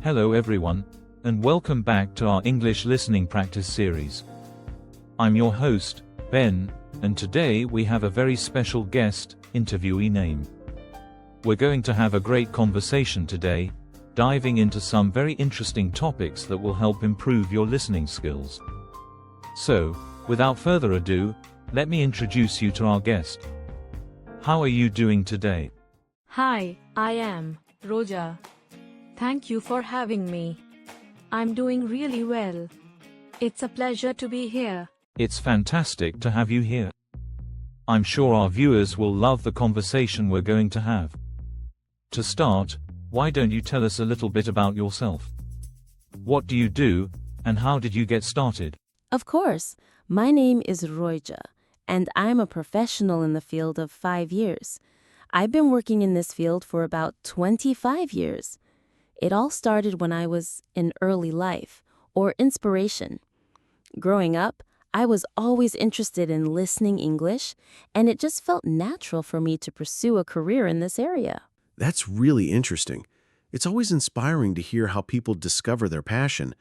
Hello everyone, and welcome back to our English listening practice series. I'm your host, Ben, and today we have a very special guest, interviewee name. We're going to have a great conversation today, diving into some very interesting topics that will help improve your listening skills. So, without further ado, let me introduce you to our guest. How are you doing today? Hi, I am Roja. Thank you for having me. I'm doing really well. It's a pleasure to be here. It's fantastic to have you here. I'm sure our viewers will love the conversation we're going to have. To start, why don't you tell us a little bit about yourself? What do you do, and how did you get started? Of course. My name is Roja, and I'm a professional in the field of 5 years. I've been working in this field for about 25 years. It all started when I was in early life, or inspiration. Growing up, I was always interested in listening English, and it just felt natural for me to pursue a career in this area. That's really interesting. It's always inspiring to hear how people discover their passion.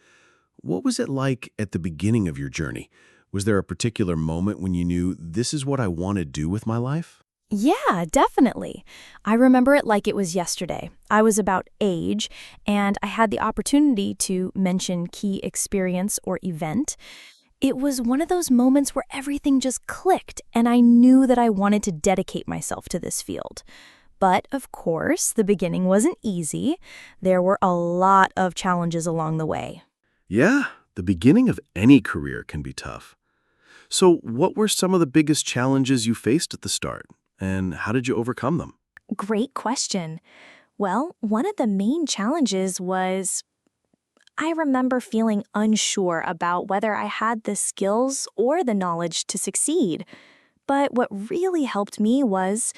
What was it like at the beginning of your journey? Was there a particular moment when you knew this is what I want to do with my life? Yeah, definitely. I remember it like it was yesterday. I was about age, and I had the opportunity to mention key experience or event. It was one of those moments where everything just clicked, and I knew that I wanted to dedicate myself to this field. But, of course, the beginning wasn't easy. There were a lot of challenges along the way. Yeah, the beginning of any career can be tough. So what were some of the biggest challenges you faced at the start, and how did you overcome them? Great question. Well, one of the main challenges was I remember feeling unsure about whether I had the skills or the knowledge to succeed. But what really helped me was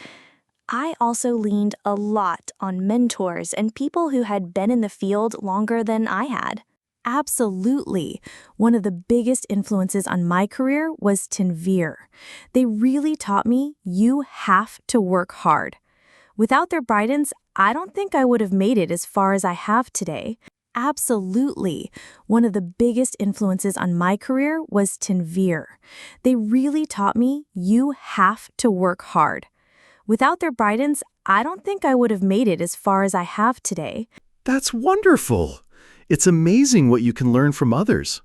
I also leaned a lot on mentors and people who had been in the field longer than I had. Absolutely. One of the biggest influences on my career was Tenveer. They really taught me you have to work hard. Without their guidance, I don't think I would have made it as far as I have today. Absolutely. One of the biggest influences on my career was Tenveer. They really taught me you have to work hard. Without their guidance, I don't think I would have made it as far as I have today. That's wonderful! It's amazing what you can learn from others.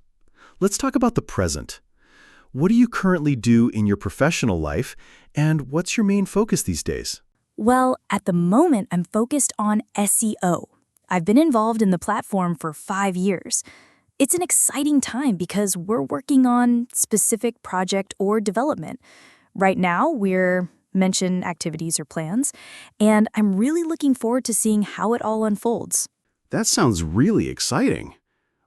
Let's talk about the present. What do you currently do in your professional life, and what's your main focus these days? Well, at the moment, I'm focused on SEO. I've been involved in the platform for 5 years. It's an exciting time because we're working on specific project or development. Right now, we're mention activities or plans, and I'm really looking forward to seeing how it all unfolds. That sounds really exciting.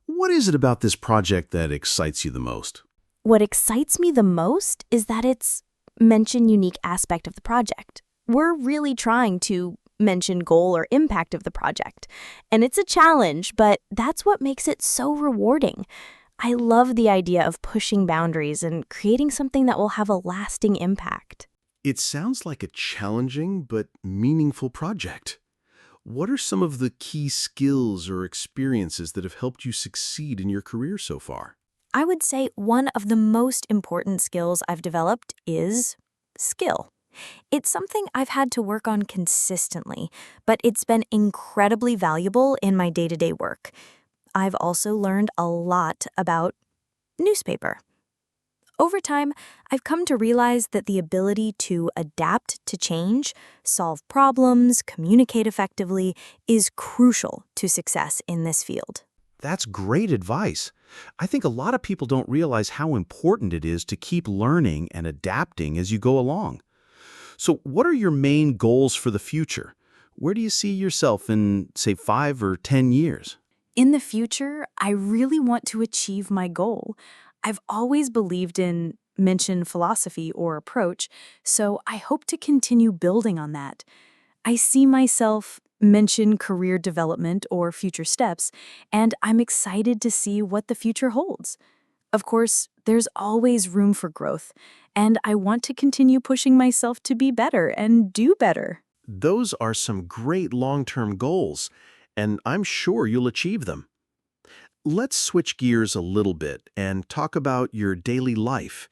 What is it about this project that excites you the most? What excites me the most is that it's mention unique aspect of the project. We're really trying to mention goal or impact of the project. And it's a challenge, but that's what makes it so rewarding. I love the idea of pushing boundaries and creating something that will have a lasting impact. It sounds like a challenging but meaningful project. What are some of the key skills or experiences that have helped you succeed in your career so far? I would say one of the most important skills I've developed is skill. It's something I've had to work on consistently, but it's been incredibly valuable in my day-to-day work. I've also learned a lot about newspaper. Over time, I've come to realize that the ability to adapt to change, solve problems, communicate effectively is crucial to success in this field. That's great advice. I think a lot of people don't realize how important it is to keep learning and adapting as you go along. So what are your main goals for the future? Where do you see yourself in, say, 5 or 10 years? In the future, I really want to achieve my goal. I've always believed in mention philosophy or approach, so I hope to continue building on that. I see myself mention career development or future steps, and I'm excited to see what the future holds. Of course, there's always room for growth, and I want to continue pushing myself to be better and do better. Those are some great long-term goals. and I'm sure you'll achieve them. Let's switch gears a little bit and talk about your daily life.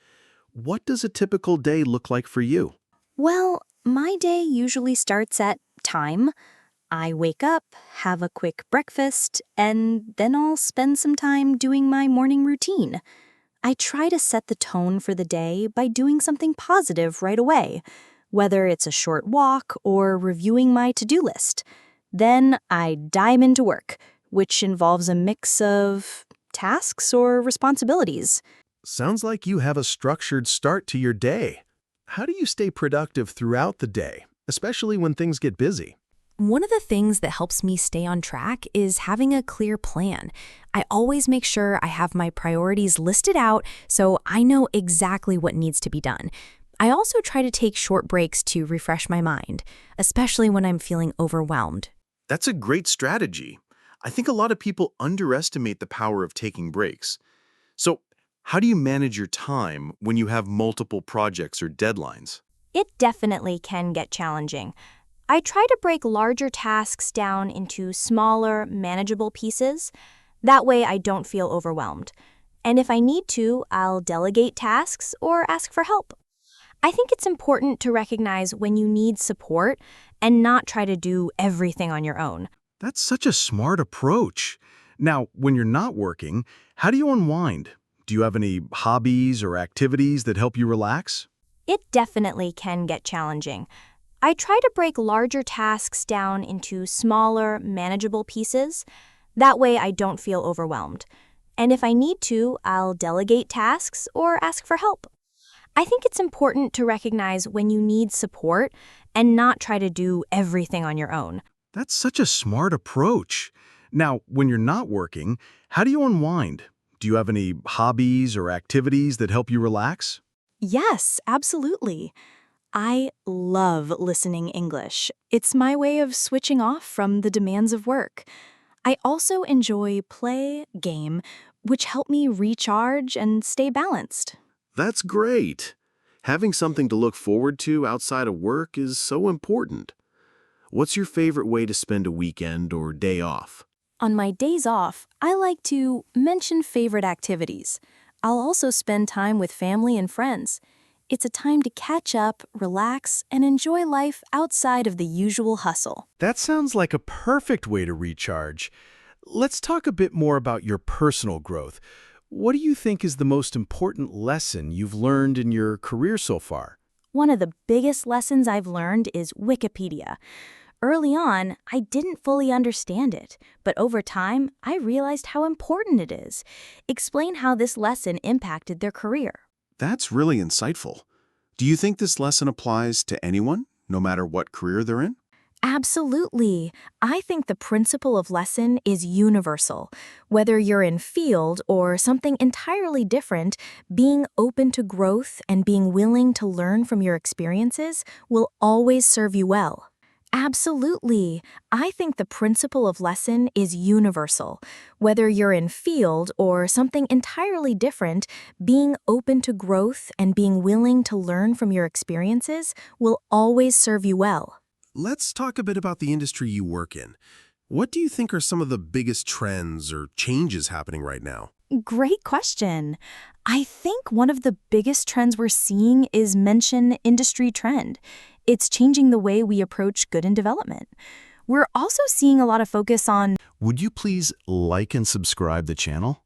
What does a typical day look like for you? Well, my day usually starts at time. I wake up, have a quick breakfast, and then I'll spend some time doing my morning routine. I try to set the tone for the day by doing something positive right away, whether it's a short walk or reviewing my to-do list. Then I dive into work, which involves a mix of tasks or responsibilities. Sounds like you have a structured start to your day. How do you stay productive throughout the day, especially when things get busy? One of the things that helps me stay on track is having a clear plan. I always make sure I have my priorities listed out so I know exactly what needs to be done. I also try to take short breaks to refresh my mind, especially when I'm feeling overwhelmed. That's a great strategy. I think a lot of people underestimate the power of taking breaks. So, how do you manage your time when you have multiple projects or deadlines? It definitely can get challenging. I try to break larger tasks down into smaller, manageable pieces. That way I don't feel overwhelmed. And if I need to, I'll delegate tasks or ask for help. I think it's important to recognize when you need support and not try to do everything on your own. That's such a smart approach. Now, when you're not working, how do you unwind? Do you have any hobbies or activities that help you relax? It definitely can get challenging. I try to break larger tasks down into smaller, manageable pieces. That way I don't feel overwhelmed. And if I need to, I'll delegate tasks or ask for help. I think it's important to recognize when you need support and not try to do everything on your own. That's such a smart approach. Now, when you're not working, how do you unwind? Do you have any hobbies or activities that help you relax? Yes, absolutely. I love listening English. It's my way of switching off from the demands of work. I also enjoy play, game, which help me recharge and stay balanced. That's great. Having something to look forward to outside of work is so important. What's your favorite way to spend a weekend or day off? On my days off, I like to mention favorite activities. I'll also spend time with family and friends. It's a time to catch up, relax, and enjoy life outside of the usual hustle. That sounds like a perfect way to recharge. Let's talk a bit more about your personal growth. What do you think is the most important lesson you've learned in your career so far? One of the biggest lessons I've learned is Wikipedia. Early on, I didn't fully understand it, but over time, I realized how important it is. Explain how this lesson impacted their career. That's really insightful. Do you think this lesson applies to anyone, no matter what career they're in? Absolutely. I think the principle of lesson is universal. Whether you're in field or something entirely different, being open to growth and being willing to learn from your experiences will always serve you well. Absolutely. I think the principle of lesson is universal. Whether you're in field or something entirely different, being open to growth and being willing to learn from your experiences will always serve you well. Let's talk a bit about the industry you work in. What do you think are some of the biggest trends or changes happening right now? Great question. I think one of the biggest trends we're seeing is mention industry trend. It's changing the way we approach good and development. We're also seeing a lot of focus on Would you please like and subscribe the channel?